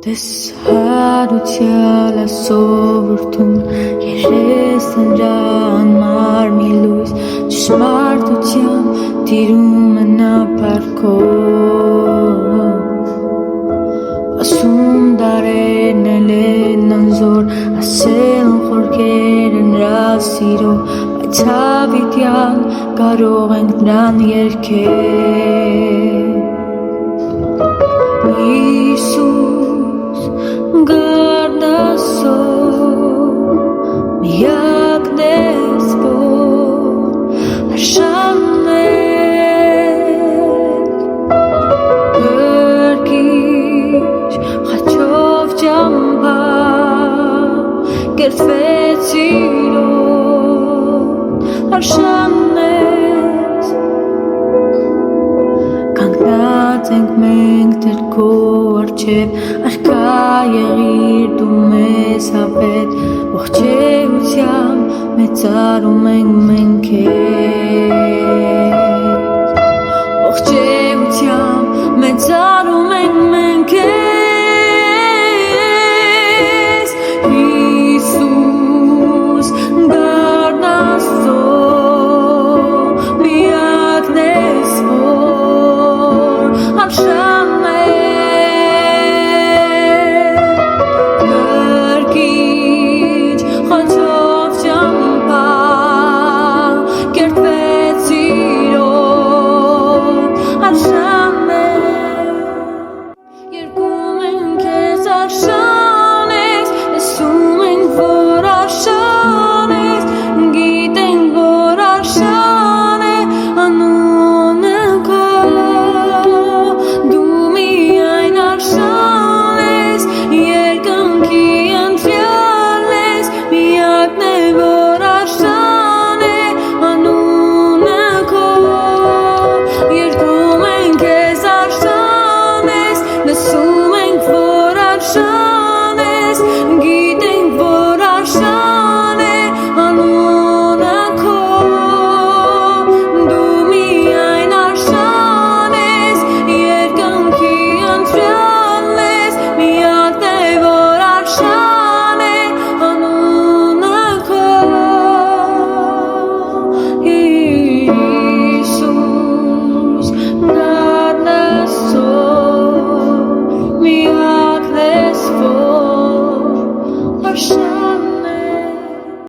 Տեսարուցյալը սովորթում երես ընջան մարմի լույս ճշմարտության տիրում է նա պարքով ասում դարերն են անզոր ասել խորքերը նրա սիրո բայց հավիտյան կարող ենք նրան երգել Հիսուս գարնասով միակն ես որ արժաններ գրկիչ խաչով ճամբա կերտվեց իրոն արժանես կանգնած ենք մենք դեր քո առջև Արկա եղիր դու մեզ հավետ ողջեությամբ մեծարում ենք մենք